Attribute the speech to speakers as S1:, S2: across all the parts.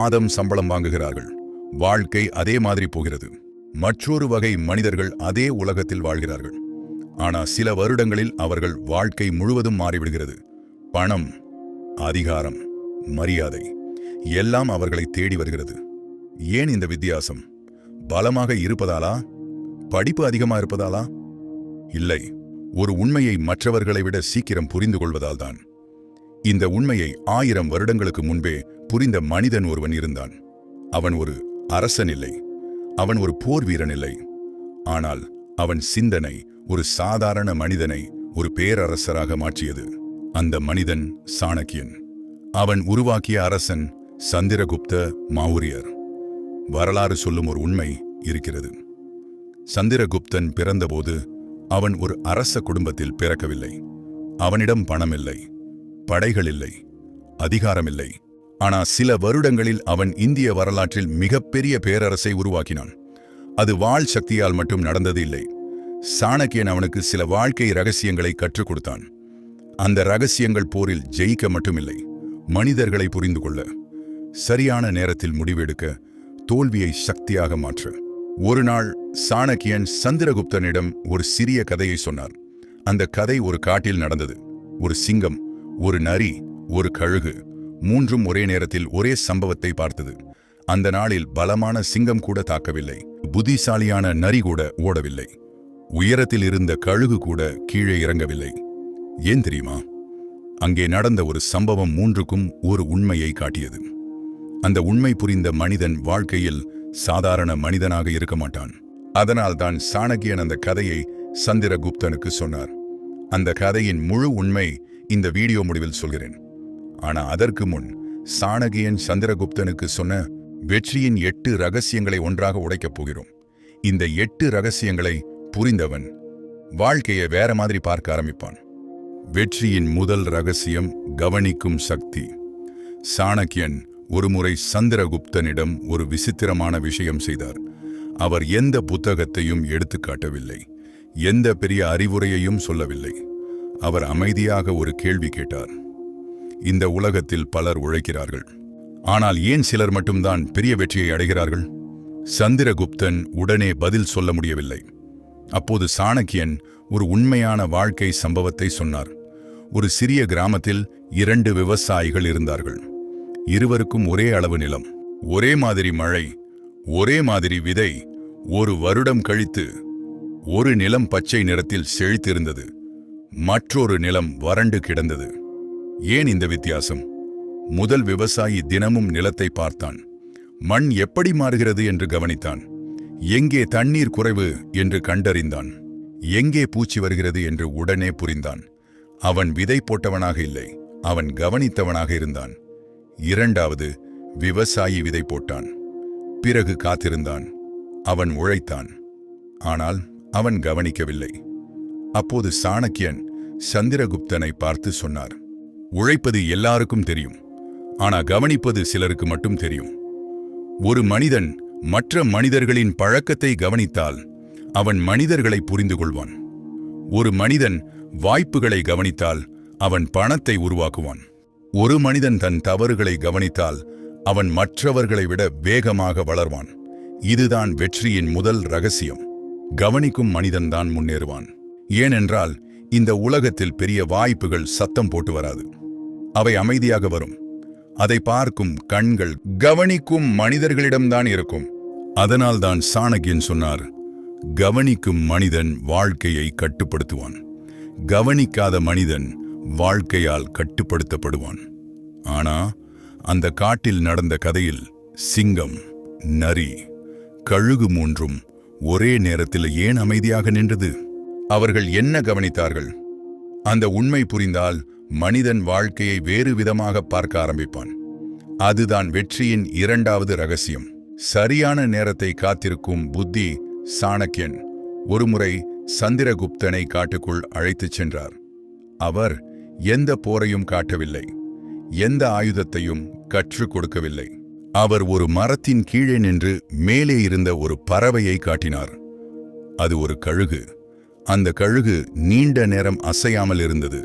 S1: மாதம் சம்பளம் வாங்குகிறார்கள். வாழ்க்கை அதே மாதிரி போகிறது. மற்றொரு வகை மனிதர்கள் அதே உலகத்தில் வாழ்கிறார்கள். ஆனால் சில வருடங்களில் அவர்கள் வாழ்க்கை முழுவதும் மாறிவிடுகிறது. பணம், அதிகாரம், மரியாதை எல்லாம் அவர்களை தேடி வருகிறது. ஏன் இந்த வித்தியாசம்? பலமாக இருப்பதாலா? படிப்பு அதிகமா இருப்பதாலா? இல்லை, ஒரு உண்மையை மற்றவர்களை விட சீக்கிரம் புரிந்து கொள்வதால் தான். இந்த உண்மையை 1000 வருடங்களுக்கு முன்பே புரிந்த மனிதன் ஒருவன் இருந்தான். அவன் ஒரு அரசன் இல்லை, அவன் ஒரு போர் வீரன் இல்லை. ஆனால் அவன் சிந்தனை ஒரு சாதாரண மனிதனை ஒரு பேரரசராக மாற்றியது. அந்த மனிதன் சாணக்கியன். அவன் உருவாக்கிய அரசன் சந்திரகுப்த மௌரியர். வரலாறு சொல்லும் ஒரு உண்மை இருக்கிறது. சந்திரகுப்தன் பிறந்தபோது அவன் ஒரு அரச குடும்பத்தில் பிறக்கவில்லை. அவனிடம் பணம் இல்லை, படைகள் இல்லை, அதிகாரம் இல்லை. ஆனால் சில வருடங்களில் அவன் இந்திய வரலாற்றில் மிகப்பெரிய பேரரசை உருவாக்கினான். அது வாள் சக்தியால் மட்டும் நடந்தது இல்லை. சாணக்கியன் அவனுக்கு சில வாழ்க்கை ரகசியங்களை கற்றுக் கொடுத்தான். அந்த ரகசியங்கள் போரில் ஜெயிக்க மட்டுமில்லை, மனிதர்களை புரிந்து கொள்ள, சரியான நேரத்தில் முடிவெடுக்க, தோல்வியை சக்தியாக மாற்ற. ஒரு நாள் சாணக்கியன் சந்திரகுப்தனிடம் ஒரு சிறிய கதையை சொன்னார். அந்த கதை ஒரு காட்டில் நடந்தது. ஒரு சிங்கம், ஒரு நரி, ஒரு கழுகு, மூன்றும் ஒரே நேரத்தில் ஒரே சம்பவத்தை பார்த்தது. அந்த நாளில் பலமான சிங்கம் கூட தாக்கவில்லை, புத்திசாலியான நரி கூட ஓடவில்லை, உயரத்தில் இருந்த கழுகு கூட கீழே இறங்கவில்லை. ஏன் தெரியுமா? அங்கே நடந்த ஒரு சம்பவம் மூன்றுக்கும் ஒரு உண்மையை காட்டியது. அந்த உண்மை புரிந்த மனிதன் வாழ்க்கையில் சாதாரண மனிதனாக இருக்க மாட்டான். அதனால்தான் சாணக்கியன் அந்த கதையை சந்திரகுப்தனுக்கு சொன்னார். அந்த கதையின் முழு உண்மை இந்த வீடியோ முடிவில் சொல்கிறேன். ஆனா அதற்கு முன் சாணக்கியன் சந்திரகுப்தனுக்கு சொன்ன வெற்றியின் 8 ரகசியங்களை ஒன்றாக உடைக்கப் போகிறோம். இந்த 8 ரகசியங்களை புரிந்தவன் வாழ்க்கையை வேற மாதிரி பார்க்க ஆரம்பிப்பான். வெற்றியின் முதல் ரகசியம் கவனிக்கும் சக்தி. சாணக்கியன் ஒருமுறை சந்திரகுப்தனிடம் ஒரு விசித்திரமான விஷயம் செய்தார். அவர் எந்த புத்தகத்தையும் எடுத்துக்காட்டவில்லை, எந்த பெரிய அறிவுரையையும் சொல்லவில்லை. அவர் அமைதியாக ஒரு கேள்வி கேட்டார். இந்த உலகத்தில் பலர் உழைக்கிறார்கள், ஆனால் ஏன் சிலர் மட்டும்தான் பெரிய வெற்றியை அடைகிறார்கள்? சந்திரகுப்தன் உடனே பதில் சொல்ல முடியவில்லை. அப்போது சாணக்கியன் ஒரு உண்மையான வாழ்க்கை சம்பவத்தை சொன்னார். ஒரு சிறிய கிராமத்தில் 2 விவசாயிகள் இருந்தார்கள். இருவருக்கும் ஒரே அளவு நிலம், ஒரே மாதிரி மழை, ஒரே மாதிரி விதை. ஒரு வருடம் கழித்து ஒரு நிலம் பச்சை நிறத்தில் செழித்திருந்தது, மற்றொரு நிலம் வறண்டு கிடந்தது. ஏன் இந்த வித்தியாசம்? முதல் விவசாயி தினமும் நிலத்தை பார்த்தான். மண் எப்படி மாறுகிறது என்று கவனித்தான். எங்கே தண்ணீர் குறைவு என்று கண்டறிந்தான். எங்கே பூச்சி வருகிறது என்று உடனே புரிந்தான். அவன் விதை போட்டவனாக இல்லை, அவன் கவனித்தவனாக இருந்தான். இரண்டாவது விவசாயி விதை போட்டான், பிறகு காத்திருந்தான். அவன் உழைத்தான், ஆனால் அவன் கவனிக்கவில்லை. அப்போது சாணக்கியன் சந்திரகுப்தனை பார்த்து சொன்னார், உழைப்பது எல்லாருக்கும் தெரியும், ஆனா கவனிப்பது சிலருக்கு மட்டும் தெரியும். ஒரு மனிதன் மற்ற மனிதர்களின் பழக்கத்தை கவனித்தால் அவன் மனிதர்களை புரிந்து கொள்வான். ஒரு மனிதன் வாய்ப்புகளை கவனித்தால் அவன் பணத்தை உருவாக்குவான். ஒரு மனிதன் தன் தவறுகளை கவனித்தால் அவன் மற்றவர்களை விட வேகமாக வளர்வான். இதுதான் வெற்றியின் முதல் ரகசியம். கவனிக்கும் மனிதன்தான் முன்னேறுவான். ஏனென்றால் இந்த உலகத்தில் பெரிய வாய்ப்புகள் சத்தம் போட்டு வராது, அவை அமைதியாக வரும். அதை பார்க்கும் கண்கள் கவனிக்கும் மனிதர்களிடம்தான் இருக்கும். அதனால்தான் சாணக்கியன் சொன்னார், கவனிக்கும் மனிதன் வாழ்க்கையை கட்டுப்படுத்துவான், கவனிக்காத மனிதன் வாழ்க்கையால் கட்டுப்படுத்தப்படுவான். ஆனா அந்த காட்டில் நடந்த கதையில் சிங்கம், நரி, கழுகு மூன்றும் ஒரே நேரத்தில் ஏன் அமைதியாக நின்றது? அவர்கள் என்ன கவனித்தார்கள்? அந்த உண்மை புரிந்தால் மனிதன் வாழ்க்கையை வேறு விதமாக பார்க்க ஆரம்பிப்பான். அதுதான் வெற்றியின் 2வது ரகசியம். சரியான நேரத்தை காத்திருக்கும் புத்தி. சாணக்கியன் ஒருமுறை சந்திரகுப்தனை காட்டுக்குள் அழைத்துச் சென்றார். அவர் எந்த போரையும் காட்டவில்லை, எந்த ஆயுதத்தையும் கற்றுக் கொடுக்கவில்லை. அவர் ஒரு மரத்தின் கீழே நின்று மேலே இருந்த ஒரு பறவையை காட்டினார். அது ஒரு கழுகு. அந்த கழுகு நீண்ட நேரம் அசையாமல் இருந்தது.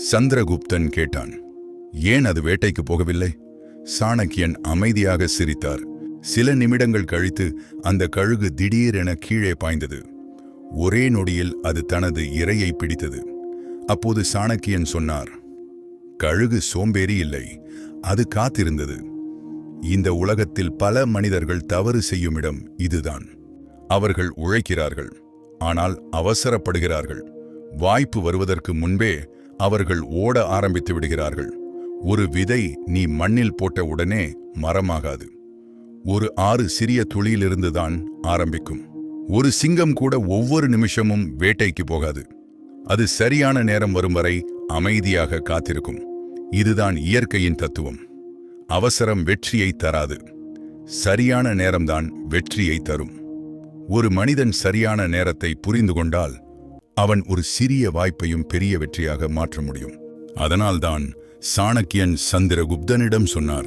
S1: சந்திரகுப்தன் கேட்டான், ஏன் அது வேட்டைக்கு போகவில்லை? சாணக்கியன் அமைதியாக சிரித்தார். சில நிமிடங்கள் கழித்து அந்த கழுகு திடீரென கீழே பாய்ந்தது. ஒரே நொடியில் அது தனது இரையை பிடித்தது. அப்போது சாணக்கியன் சொன்னார், கழுகு சோம்பேறி இல்லை, அது காத்திருந்தது. இந்த உலகத்தில் பல மனிதர்கள் தவறு செய்யும் இடம் இதுதான். அவர்கள் உழைக்கிறார்கள், ஆனால் அவசரப்படுகிறார்கள். வாய்ப்பு வருவதற்கு முன்பே அவர்கள் ஓட ஆரம்பித்து விடுகிறார்கள். ஒரு விதை நீ மண்ணில் போட்ட உடனே மரமாகாது. ஒரு ஆறு சிறிய துளியிலிருந்துதான் ஆரம்பிக்கும். ஒரு சிங்கம் கூட ஒவ்வொரு நிமிஷமும் வேட்டைக்கு போகாது. அது சரியான நேரம் வரும் வரை அமைதியாக காத்திருக்கும். இதுதான் இயற்கையின் தத்துவம். அவசரம் வெற்றியை தராது. சரியான நேரம்தான் வெற்றியை தரும். ஒரு மனிதன் சரியான நேரத்தை புரிந்து கொண்டால் அவன் ஒரு சிறிய வாய்ப்பையும் பெரிய வெற்றியாக மாற்ற முடியும். அதனால்தான் சாணக்கியன் சந்திரகுப்தனிடம் சொன்னார்,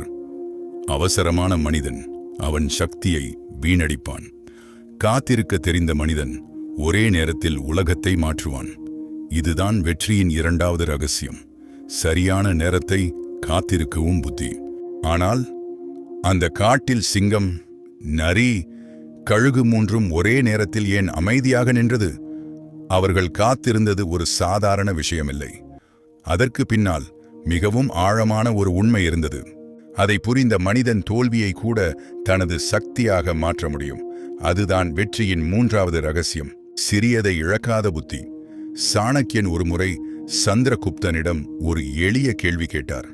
S1: அவசரமான மனிதன் அவன் சக்தியை வீணடிப்பான். காத்திருக்க தெரிந்த மனிதன் ஒரே நேரத்தில் உலகத்தை மாற்றுவான். இதுதான் வெற்றியின் இரண்டாவது ரகசியம். சரியான நேரத்தை காத்திருக்கவும் புத்தி. ஆனால் அந்த காட்டில் சிங்கம், நரி, கழுகு மூன்றும் ஒரே நேரத்தில் ஏன் அமைதியாக நின்றது? அவர்கள் காத்திருந்தது ஒரு சாதாரண விஷயமில்லை. அதற்கு பின்னால் மிகவும் ஆழமான ஒரு உண்மை இருந்தது. அதை புரிந்த மனிதன் தோல்வியை கூட தனது சக்தியாக மாற்ற முடியும். அதுதான் வெற்றியின் மூன்றாவது ரகசியம், சிறியதை இழக்காத புத்தி. சாணக்கியன் ஒருமுறை சந்திரகுப்தனிடம் ஒரு எளிய கேள்வி கேட்டார்.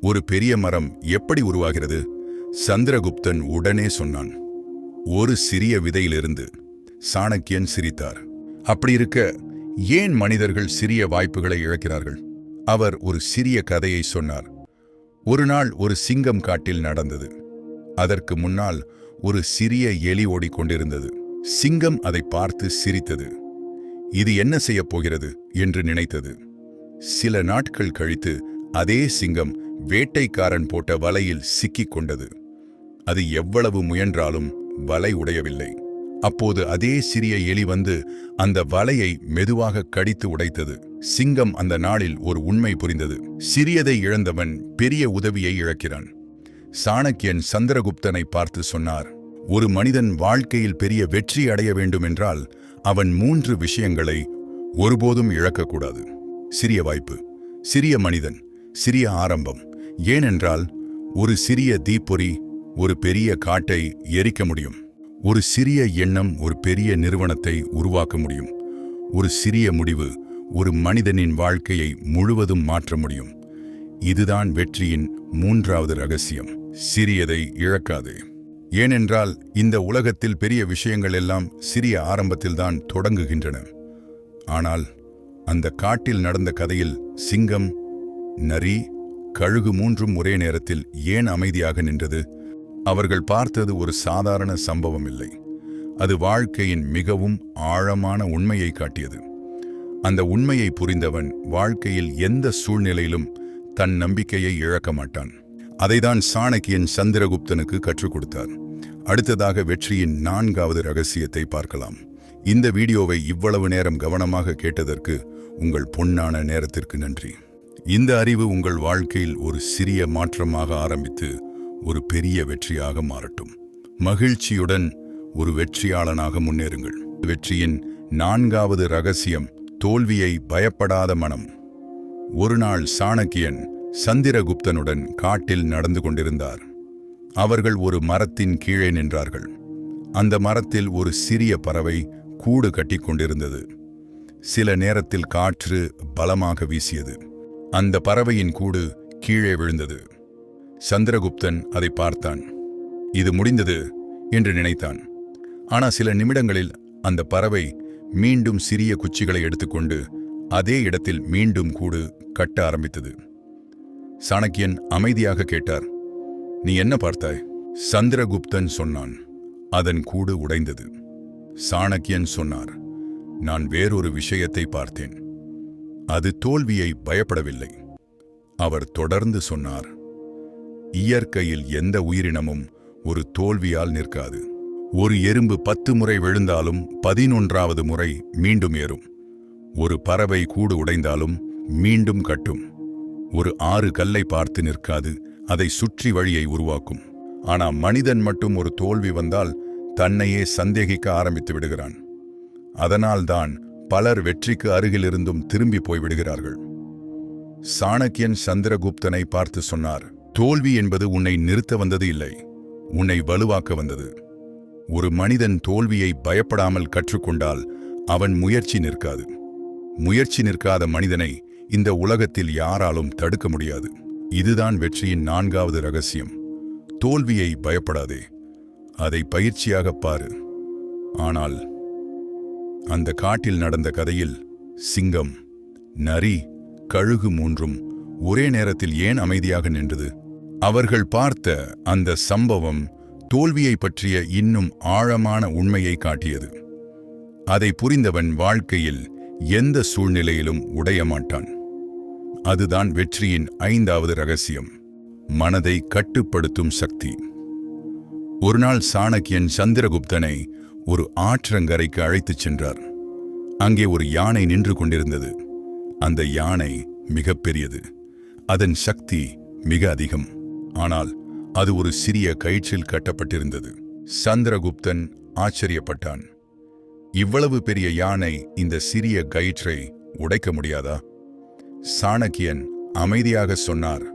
S1: ஒரு பெரிய மரம் எப்படி உருவாகிறது? சந்திரகுப்தன் உடனே சொன்னான், ஒரு சிறிய விதையிலிருந்து. சாணக்கியன் சிரித்தார். அப்படி இருக்க ஏன் மனிதர்கள் சிறிய வாய்ப்புகளை இழக்கிறார்கள்? அவர் ஒரு சிறிய கதையை சொன்னார். ஒரு நாள் ஒரு சிங்கம் காட்டில் நடந்தது. அதற்கு முன்னால் ஒரு சிறிய எலி ஓடிக்கொண்டிருந்தது. சிங்கம் அதை பார்த்து சிரித்தது. இது என்ன செய்யப் போகிறது என்று நினைத்தது. சில நாட்கள் கழித்து அதே சிங்கம் வேட்டைக்காரன் போட்ட வலையில் சிக்கிக் கொண்டது. அது எவ்வளவு முயன்றாலும் வலை உடையவில்லை. அப்போது அதே சிறிய எலி வந்து அந்த வலையை மெதுவாக கடித்து உடைத்தது. சிங்கம் அந்த நாளில் ஒரு உண்மை புரிந்தது. சிறியதை இழந்தவன் பெரிய உதவியை இழக்கிறான். சாணக்கியன் சந்திரகுப்தனை பார்த்து சொன்னார், ஒரு மனிதன் வாழ்க்கையில் பெரிய வெற்றி அடைய வேண்டுமென்றால் அவன் 3 விஷயங்களை ஒருபோதும் இழக்கக்கூடாது. சிறிய வாய்ப்பு, சிறிய மனிதன், சிறிய ஆரம்பம். ஏனென்றால் ஒரு சிறிய தீப்பொறி ஒரு பெரிய காட்டை எரிக்க முடியும். ஒரு சிறிய எண்ணம் ஒரு பெரிய நிறுவனத்தை உருவாக்க முடியும். ஒரு சிறிய முடிவு ஒரு மனிதனின் வாழ்க்கையை முழுவதும் மாற்ற முடியும். இதுதான் வெற்றியின் மூன்றாவது ரகசியம். சிறியதை இழக்காதே. ஏனென்றால் இந்த உலகத்தில் பெரிய விஷயங்கள் எல்லாம் சிறிய ஆரம்பத்தில்தான் தொடங்குகின்றன. ஆனால் அந்த காட்டில் நடந்த கதையில் சிங்கம், நரி, கழுகு மூன்றும் ஒரே நேரத்தில் ஏன் அமைதியாக நின்றது? அவர்கள் பார்த்தது ஒரு சாதாரண சம்பவம் இல்லை. அது வாழ்க்கையின் மிகவும் ஆழமான உண்மையை காட்டியது. அந்த உண்மையை புரிந்தவன் வாழ்க்கையில் எந்த சூழ்நிலையிலும் தன் நம்பிக்கையை இழக்க மாட்டான். அதைதான் சாணக்கியன் சந்திரகுப்தனுக்கு கற்றுக் கொடுத்தார். அடுத்ததாக வெற்றியின் 4வது ரகசியத்தை பார்க்கலாம். இந்த வீடியோவை இவ்வளவு நேரம் கவனமாக கேட்டதற்கு உங்கள் பொன்னான நேரத்திற்கு நன்றி. இந்த அறிவு உங்கள் வாழ்க்கையில் ஒரு சிறிய மாற்றமாக ஆரம்பித்து ஒரு பெரிய வெற்றியாக மாறட்டும். மகிழ்ச்சியுடன் ஒரு வெற்றியாளனாக முன்னேறுங்கள். வெற்றியின் 4வது ரகசியம், தோல்வியை பயப்படாத மனம். ஒரு நாள் சாணக்கியன் சந்திரகுப்தனுடன் காட்டில் நடந்து கொண்டிருந்தார். அவர்கள் ஒரு மரத்தின் கீழே நின்றார்கள். அந்த மரத்தில் ஒரு சிறிய பறவை கூடு கட்டிக்கொண்டிருந்தது. சில நேரத்தில் காற்று பலமாக வீசியது. அந்த பறவையின் கூடு கீழே விழுந்தது. சந்திரகுப்தன் அதை பார்த்தான். இது முடிந்தது என்று நினைத்தான். ஆனால் சில நிமிடங்களில் அந்த பறவை மீண்டும் சிறிய குச்சிகளை எடுத்துக்கொண்டு அதே இடத்தில் மீண்டும் கூடு கட்ட ஆரம்பித்தது. சாணக்கியன் அமைதியாக கேட்டார், நீ என்ன பார்த்தாய்? சந்திரகுப்தன் சொன்னான், அதன் கூடு உடைந்தது. சாணக்கியன் சொன்னார், நான் வேறொரு விஷயத்தை பார்த்தேன். அது தோல்வியை பயப்படவில்லை. அவர் தொடர்ந்து சொன்னார், இயற்கையில் எந்த உயிரினமும் ஒரு தோல்வியால் நிற்காது. ஒரு எறும்பு 10 முறை விழுந்தாலும் 11வது முறை மீண்டும் ஏறும். ஒரு பறவை கூடு உடைந்தாலும் மீண்டும் கட்டும். ஒரு ஆறு கல்லை பார்த்து நிற்காது, அதை சுற்றி வழியை உருவாக்கும். ஆனா மனிதன் மட்டும் ஒரு தோல்வி வந்தால் தன்னையே சந்தேகிக்க ஆரம்பித்து விடுகிறான். அதனால்தான் பலர் வெற்றிக்கு அருகிலிருந்தும் திரும்பி போய்விடுகிறார்கள். சாணக்கியன் சந்திரகுப்தனை பார்த்து சொன்னார், தோல்வி என்பது உன்னை நிறுத்த வந்தது இல்லை, உன்னை வலுவாக்க வந்தது. ஒரு மனிதன் தோல்வியை பயப்படாமல் கற்றுக்கொண்டால் அவன் முயற்சி நிற்காது. முயற்சி நிற்காத மனிதனை இந்த உலகத்தில் யாராலும் தடுக்க முடியாது. இதுதான் வெற்றியின் 4வது ரகசியம். தோல்வியை பயப்படாதே, அதை பயிற்சியாக பாரு. ஆனால் அந்த காட்டில் நடந்த கதையில் சிங்கம், நரி, கழுகு 3ம் ஒரே நேரத்தில் ஏன் அமைதியாக நின்றது? அவர்கள் பார்த்த அந்த சம்பவம் தோல்வியை பற்றிய இன்னும் ஆழமான உண்மையை காட்டியது. அதை புரிந்தவன் வாழ்க்கையில் எந்த சூழ்நிலையிலும் உடைய மாட்டான். அதுதான் வெற்றியின் 5வது ரகசியம், மனதை கட்டுப்படுத்தும் சக்தி. ஒரு நாள் சாணக்கியன் சந்திரகுப்தனை ஒரு ஆற்றங்கரைக்கு அழைத்துச் சென்றார். அங்கே ஒரு யானை நின்று கொண்டிருந்தது. அந்த யானை மிகப்பெரியது, அதன் சக்தி மிக அதிகம். ஆனால் அது ஒரு சிறிய கயிற்றில் கட்டப்பட்டிருந்தது. சந்திரகுப்தன் ஆச்சரியப்பட்டான். இவ்வளவு பெரிய யானை இந்த சிறிய கயிற்றை உடைக்க முடியாதா? சாணக்கியன் அமைதியாக சொன்னார்,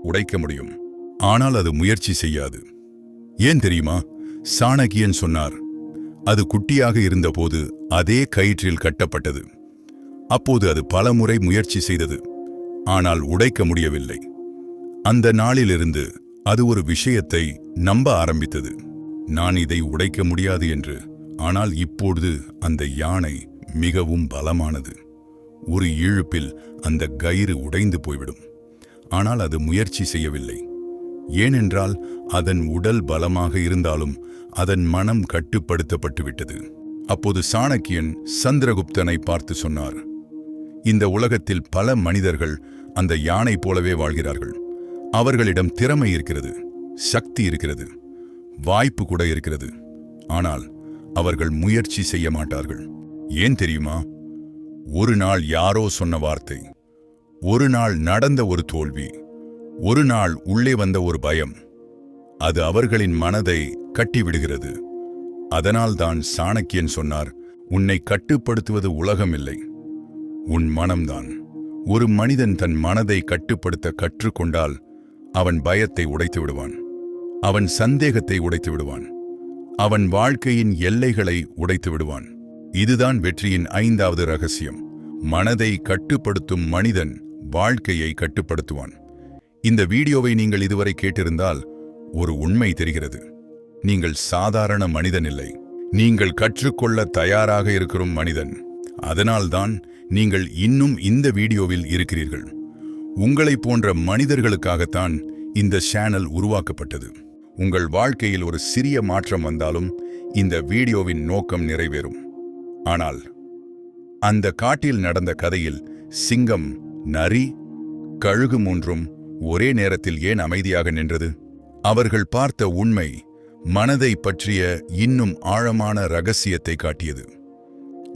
S1: உடைக்க முடியும், ஆனால் அது முயற்சி செய்யாது. ஏன் தெரியுமா? சாணக்கியன் சொன்னார், அது குட்டியாக இருந்தபோது அதே கயிற்றில் கட்டப்பட்டது. அப்போது அது பலமுறை முயற்சி செய்தது, ஆனால் உடைக்க முடியவில்லை. அந்த நாளிலிருந்து அது ஒரு விஷயத்தை நம்ப ஆரம்பித்தது, நான் இதை உடைக்க முடியாது என்று. ஆனால் இப்பொழுது அந்த யானை மிகவும் பலமானது. ஒரு இழுப்பில் அந்த கயிறு உடைந்து போய்விடும். ஆனால் அது முயற்சி செய்யவில்லை. ஏனென்றால் அதன் உடல் பலமாக இருந்தாலும் அதன் மனம் கட்டுப்படுத்தப்பட்டு விட்டது. அப்போது சாணக்கியன் சந்திரகுப்தனை பார்த்து சொன்னார், இந்த உலகத்தில் பல மனிதர்கள் அந்த யானை போலவே வாழ்கிறார்கள். அவர்களிடம் திறமை இருக்கிறது, சக்தி இருக்கிறது, வாய்ப்பு கூட இருக்கிறது. ஆனால் அவர்கள் முயற்சி செய்ய மாட்டார்கள். ஏன் தெரியுமா? ஒரு நாள் யாரோ சொன்ன வார்த்தை, ஒரு நாள் நடந்த ஒரு தோல்வி, ஒரு நாள் உள்ளே வந்த ஒரு பயம், அது அவர்களின் மனதை கட்டிவிடுகிறது. அதனால்தான் சாணக்கியன் சொன்னார், உன்னை கட்டுப்படுத்துவது உலகம் இல்லை, உன் மனம்தான். ஒரு மனிதன் தன் மனதை கட்டுப்படுத்த கற்றுக்கொண்டால் அவன் பயத்தை உடைத்து விடுவான், அவன் சந்தேகத்தை உடைத்து விடுவான், அவன் வாழ்க்கையின் எல்லைகளை உடைத்து விடுவான். இதுதான் வெற்றியின் 5வது ரகசியம். மனதை கட்டுப்படுத்தும் மனிதன் வாழ்க்கையை கட்டுப்படுத்துவான். இந்த வீடியோவை நீங்கள் இதுவரை கேட்டிருந்தால் ஒரு உண்மை தெரிகிறது. நீங்கள் சாதாரண மனிதன் இல்லை, நீங்கள் கற்றுக்கொள்ள தயாராக இருக்கிற மனிதன். அதனால்தான் நீங்கள் இன்னும் இந்த வீடியோவில் இருக்கிறீர்கள். உங்களைப் போன்ற மனிதர்களுக்காகத்தான் இந்த சேனல் உருவாக்கப்பட்டது. உங்கள் வாழ்க்கையில் ஒரு சிறிய மாற்றம் வந்தாலும் இந்த வீடியோவின் நோக்கம் நிறைவேறும். ஆனால் அந்த காட்டில் நடந்த கதையில் சிங்கம், நரி, கழுகு 3ம் ஒரே நேரத்தில் ஏன் அமைதியாக நின்றது? அவர்கள் பார்த்த உண்மை மனதை பற்றிய இன்னும் ஆழமான ரகசியத்தை காட்டியது.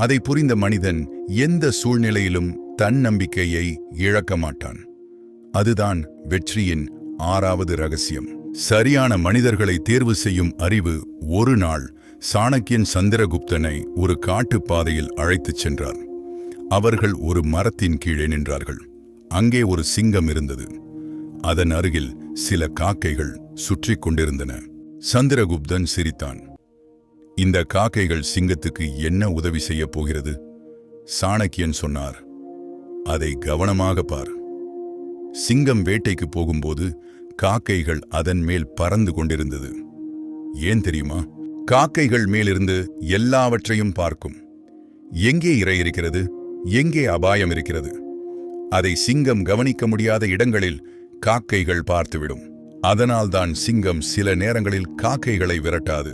S1: அதை புரிந்த மனிதன் எந்த சூழ்நிலையிலும் தன்னம்பிக்கையை இழக்க மாட்டான். அதுதான் வெற்றியின் 6வது ரகசியம். சரியான மனிதர்களை தேர்வு செய்யும் அறிவு. ஒரு நாள் சாணக்கியன் சந்திரகுப்தனை ஒரு காட்டுப்பாதையில் அழைத்துச் சென்றார். அவர்கள் ஒரு மரத்தின் கீழே நின்றார்கள். அங்கே ஒரு சிங்கம் இருந்தது. அதன் அருகில் சில காக்கைகள் சுற்றி கொண்டிருந்தன. சந்திரகுப்தன் சிரித்தான். இந்த காக்கைகள் சிங்கத்துக்கு என்ன உதவி செய்ய போகிறது? சாணக்கியன் சொன்னார், அதை கவனமாக பார். சிங்கம் வேட்டைக்கு போகும்போது காக்கைகள் அதன் மேல் பறந்து கொண்டிருந்தது. ஏன் தெரியுமா? காக்கைகள் மேலிருந்து எல்லாவற்றையும் பார்க்கும். எங்கே இரை இருக்கிறது, எங்கே அபாயம் இருக்கிறது, அதை சிங்கம் கவனிக்க முடியாத இடங்களில் காக்கைகள் பார்த்துவிடும். அதனால்தான் சிங்கம் சில நேரங்களில் காக்கைகளை விரட்டாது.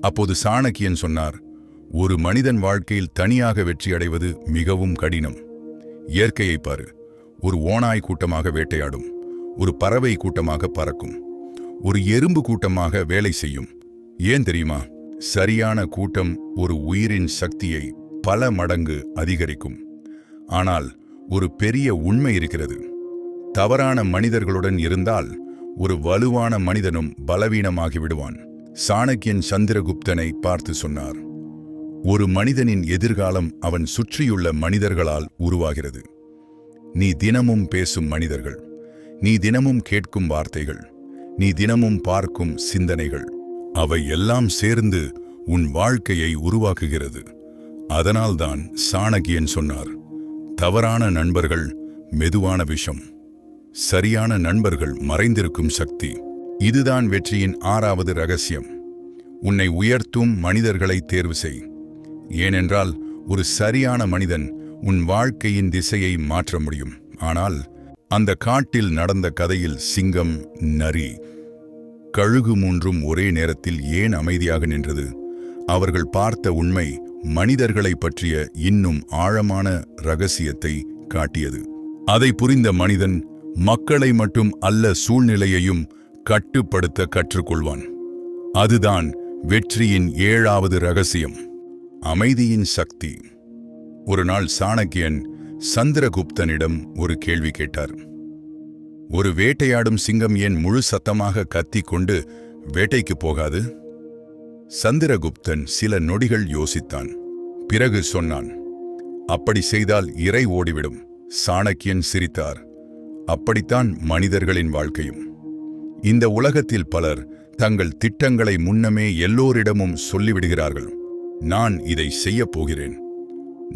S1: அப்போது சாணக்கியன் சொன்னார், ஒரு மனிதன் வாழ்க்கையில் தனியாக வெற்றி அடைவது மிகவும் கடினம். இயற்கையை பாரு. ஒரு ஓநாய் கூட்டமாக வேட்டையாடும், ஒரு பறவை கூட்டமாக பறக்கும், ஒரு எறும்பு கூட்டமாக வேலை செய்யும். ஏன் தெரியுமா? சரியான கூட்டம் ஒரு உயிரின் சக்தியை பல மடங்கு அதிகரிக்கும். ஆனால் ஒரு பெரிய உண்மை இருக்கிறது. தவறான மனிதர்களுடன் இருந்தால் ஒரு வலுவான மனிதனும் பலவீனமாகி விடுவான். சாணக்கியன் சந்திரகுப்தனை பார்த்து சொன்னார், ஒரு மனிதனின் எதிர்காலம் அவன் சுற்றியுள்ள மனிதர்களால் உருவாகிறது. நீ தினமும் பேசும் மனிதர்கள், நீ தினமும் கேட்கும் வார்த்தைகள், நீ தினமும் பார்க்கும் சிந்தனைகள், அவை எல்லாம் சேர்ந்து உன் வாழ்க்கையை உருவாக்குகிறது. அதனால்தான் சாணக்கியன் சொன்னார், தவறான நண்பர்கள் மெதுவான விஷம், சரியான நண்பர்கள் மறைந்திருக்கும் சக்தி. இதுதான் வெற்றியின் 6வது ரகசியம். உன்னை உயர்த்தும் மனிதர்களை தேர்வு செய். ஏனென்றால் ஒரு சரியான மனிதன் உன் வாழ்க்கையின் திசையை மாற்ற முடியும். ஆனால் அந்த காட்டில் நடந்த கதையில் சிங்கம், நரி, கழுகு மூன்றும் ஒரே நேரத்தில் ஏன் அமைதியாக நின்றது? அவர்கள் பார்த்த உண்மை மனிதர்களை பற்றிய இன்னும் ஆழமான ரகசியத்தை காட்டியது. அதை புரிந்த மனிதன் மக்களை மட்டும் அல்ல, சூழ்நிலையையும் கட்டுப்படுத்த கற்றுக்கொள்வான். அதுதான் வெற்றியின் 7வது ரகசியம், அமைதியின் சக்தி. ஒரு நாள் சாணக்கியன் சந்திரகுப்தனிடம் ஒரு கேள்வி கேட்டார். ஒரு வேட்டையாடும் சிங்கம் ஏன் முழு சத்தமாக கத்திக் கொண்டு வேட்டைக்கு போகாது? சந்திரகுப்தன் சில நொடிகள் யோசித்தான். பிறகு சொன்னான், அப்படி செய்தால் இரை ஓடிவிடும். சாணக்கியன் சிரித்தார். அப்படித்தான் மனிதர்களின் வாழ்க்கையும். இந்த உலகத்தில் பலர் தங்கள் திட்டங்களை முன்னமே எல்லோரிடமும் சொல்லிவிடுகிறார்கள். நான் இதை செய்யப் போகிறேன்,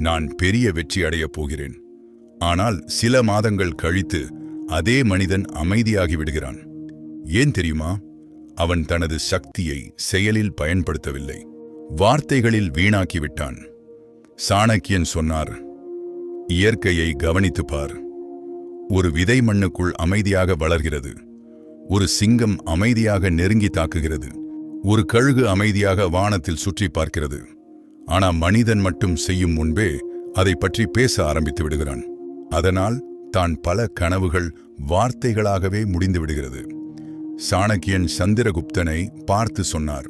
S1: நான் பெரிய வெற்றி அடையப் போகிறேன். ஆனால் சில மாதங்கள் கழித்து அதே மனிதன் அமைதியாகி விடுகிறான். ஏன் தெரியுமா? அவன் தனது சக்தியை செயலில் பயன்படுத்தவில்லை, வார்த்தைகளில் வீணாக்கிவிட்டான். சாணக்கியன் சொன்னார், இயற்கையை கவனித்துப் பார். ஒரு விதை மண்ணுக்குள் அமைதியாக வளர்கிறது, ஒரு சிங்கம் அமைதியாக நெருங்கி தாக்குகிறது, ஒரு கழுகு அமைதியாக வானத்தில் சுற்றி பார்க்கிறது. ஆனால் மனிதன் மட்டும் செய்யும் முன்பே அதை பற்றி பேச ஆரம்பித்து விடுகிறான். அதனால் தான் பல கனவுகள் வார்த்தைகளாகவே முடிந்து விடுகிறது. சாணக்கியன் சந்திரகுப்தனை பார்த்து சொன்னார்,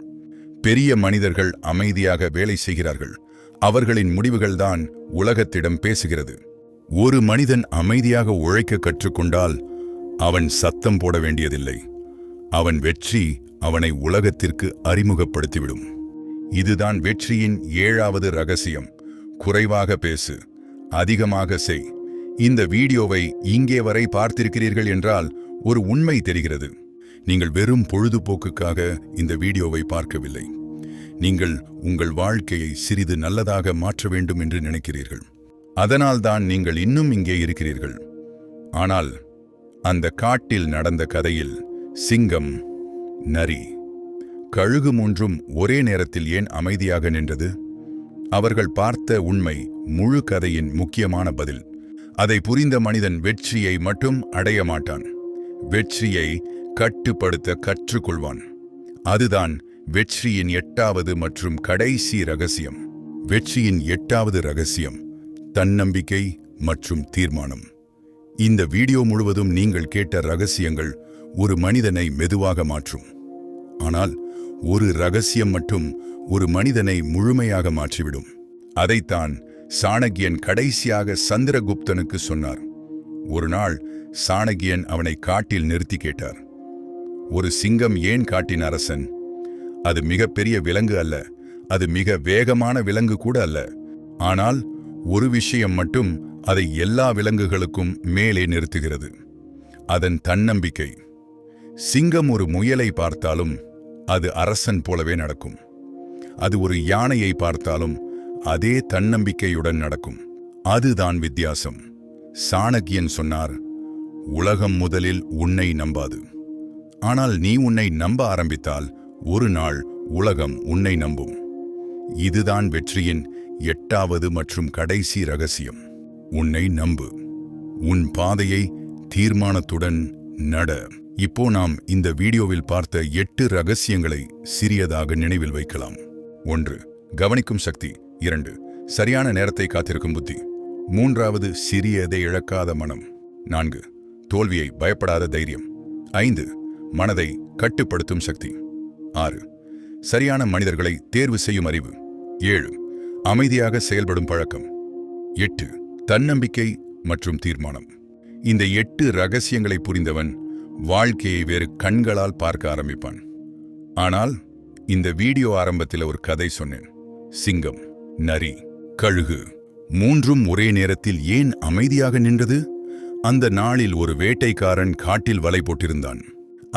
S1: பெரிய மனிதர்கள் அமைதியாக வேலை செய்கிறார்கள், அவர்களின் முடிவுகள்தான் உலகத்திடம் பேசுகிறது. ஒரு மனிதன் அமைதியாக உழைக்க கற்றுக்கொண்டால் அவன் சத்தம் போட வேண்டியதில்லை. அவன் வெற்றி அவனை உலகத்திற்கு அறிமுகப்படுத்திவிடும். இதுதான் வெற்றியின் 7வது ரகசியம். குறைவாக பேசு, அதிகமாக செய். இந்த வீடியோவை இங்கே வரை பார்த்திருக்கிறீர்கள் என்றால் ஒரு உண்மை தெரிகிறது. நீங்கள் வெறும் பொழுதுபோக்குக்காக இந்த வீடியோவை பார்க்கவில்லை. நீங்கள் உங்கள் வாழ்க்கையை சிறிது நல்லதாக மாற்ற வேண்டும் என்று நினைக்கிறீர்கள். அதனால்தான் நீங்கள் இன்னும் இங்கே இருக்கிறீர்கள். ஆனால் அந்த காட்டில் நடந்த கதையில் சிங்கம், நரி, கழுகு மூன்றும் ஒரே நேரத்தில் ஏன் அமைதியாக நின்றது? அவர்கள் பார்த்த உண்மை முழு கதையின் முக்கியமான பதில். அதை புரிந்த மனிதன் வெற்றியை மட்டும் அடைய மாட்டான், வெற்றியை கட்டுப்படுத்த கற்றுக்கொள்வான். அதுதான் வெற்றியின் 8வது மற்றும் கடைசி ரகசியம். வெற்றியின் 8வது ரகசியம் தன்னம்பிக்கை மற்றும் தீர்மானம். இந்த வீடியோ முழுவதும் நீங்கள் கேட்ட ரகசியங்கள் ஒரு மனிதனை மெதுவாக மாற்றும். ஆனால் ஒரு ரகசியம் மட்டும் ஒரு மனிதனை முழுமையாக மாற்றிவிடும். அதைத்தான் சாணக்கியன் கடைசியாக சந்திரகுப்தனுக்கு சொன்னார். ஒரு நாள் சாணக்கியன் அவனை காட்டில் நிறுத்தி கேட்டார், ஒரு சிங்கம் ஏன் காட்டின் அரசன்? அது மிகப்பெரிய விலங்கு அல்ல, அது மிக வேகமான விலங்கு கூட அல்ல. ஆனால் ஒரு விஷயம் மட்டும் அதை எல்லா விலங்குகளுக்கும் மேலே நிறுத்துகிறது, அதன் தன்னம்பிக்கை. சிங்கம் ஒரு முயலை பார்த்தாலும் அது அரசன் போலவே நடக்கும். அது ஒரு யானையை பார்த்தாலும் அதே தன்னம்பிக்கையுடன் நடக்கும். அதுதான் வித்தியாசம். சாணக்கியன் சொன்னார், உலகம் முதலில் உன்னை நம்பாது. ஆனால் நீ உன்னை நம்ப ஆரம்பித்தால் ஒரு நாள் உலகம் உன்னை நம்பும். இதுதான் வெற்றியின் 8வது மற்றும் கடைசி ரகசியம். உன்னை நம்பு. உன் பாதையை தீர்மானத்துடன் நட. இப்போ நாம் இந்த வீடியோவில் பார்த்த 8 ரகசியங்களை சிறியதாக நினைவில் வைக்கலாம். 1. கவனிக்கும் சக்தி. 2. சரியான நேரத்தை காத்திருக்கும் புத்தி. 3. சிறியதை இழக்காத மனம். 4. தோல்வியை பயப்படாத தைரியம். 5. மனதை கட்டுப்படுத்தும் சக்தி. 6. சரியான மனிதர்களை தேர்வு செய்யும் அறிவு. 7. அமைதியாக செயல்படும் பழக்கம். 8. தன்னம்பிக்கை மற்றும் தீர்மானம். இந்த 8 ரகசியங்களை புரிந்தவன் வாழ்க்கையை வேறு கண்களால் பார்க்க ஆரம்பிப்பான். ஆனால் இந்த வீடியோ ஆரம்பத்தில் ஒரு கதை சொன்னேன். சிங்கம், நரி, கழுகு மூன்றும் ஒரே நேரத்தில் ஏன் அமைதியாக நின்றது? அந்த நாளில் ஒரு வேட்டைக்காரன் காட்டில் வலை போட்டிருந்தான்.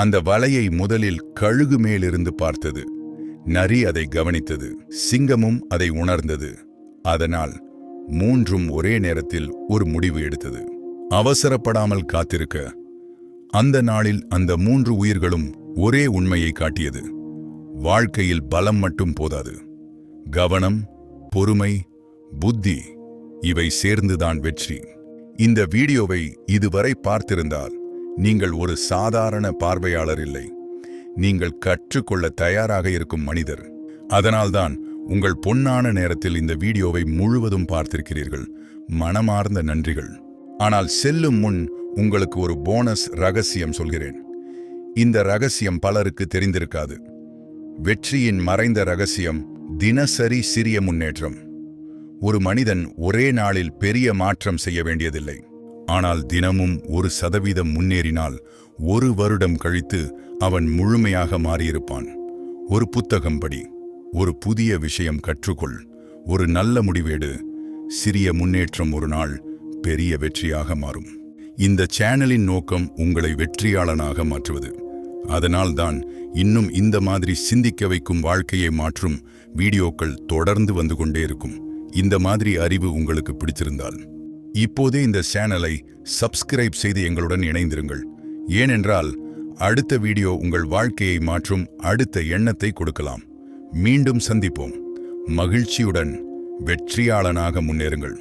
S1: அந்த வலையை முதலில் கழுகு மேலிருந்து பார்த்தது. நரி அதை கவனித்தது. சிங்கமும் அதை உணர்ந்தது. அதனால் மூன்றும் ஒரே நேரத்தில் ஒரு முடிவு எடுத்தது. அவசரப்படாமல் காத்திருக்க. அந்த நாளில் அந்த மூன்று உயிர்களும் ஒரே உண்மையை காட்டியது. வாழ்க்கையில் பலம் மட்டும் போதாது. கவனம், பொறுமை, புத்தி இவை சேர்ந்துதான் வெற்றி. இந்த வீடியோவை இதுவரை பார்த்திருந்தால் நீங்கள் ஒரு சாதாரண பார்வையாளர் இல்லை. நீங்கள் கற்றுக்கொள்ள தயாராக இருக்கும் மனிதர். அதனால்தான் உங்கள் பொன்னான நேரத்தில் இந்த வீடியோவை முழுவதும் பார்த்திருக்கிறீர்கள். மனமார்ந்த நன்றிகள். ஆனால் செல்லும் முன் உங்களுக்கு ஒரு போனஸ் ரகசியம் சொல்கிறேன். இந்த ரகசியம் பலருக்கு தெரிந்திருக்காது. வெற்றியின் மறைந்த ரகசியம் தினசரி சிறிய முன்னேற்றம். ஒரு மனிதன் ஒரே நாளில் பெரிய மாற்றம் செய்ய வேண்டியதில்லை. ஆனால் தினமும் 1% முன்னேறினால் 1 வருடம் கழித்து அவன் முழுமையாக மாறியிருப்பான். ஒரு புத்தகம் படி, ஒரு புதிய விஷயம் கற்றுக்கொள், ஒரு நல்ல முடிவெடு. சிறிய முன்னேற்றம் ஒரு நாள் பெரிய வெற்றியாக மாறும். இந்த சேனலின் நோக்கம் உங்களை வெற்றியாளனாக மாற்றுவது. அதனால்தான் இன்னும் இந்த மாதிரி சிந்திக்க வைக்கும் வாழ்க்கையை மாற்றும் வீடியோக்கள் தொடர்ந்து வந்து கொண்டே இருக்கும். இந்த மாதிரி அறிவு உங்களுக்கு பிடிச்சிருந்தால் இப்போதே இந்த சேனலை சப்ஸ்கிரைப் செய்து எங்களுடன் இணைந்திருங்கள். ஏனென்றால் அடுத்த வீடியோ உங்கள் வாழ்க்கையை மாற்றும் அடுத்த எண்ணத்தை கொடுக்கலாம். மீண்டும் சந்திப்போம். மகிழ்ச்சியுடன் வெற்றியாளனாக முன்னேறுங்கள்.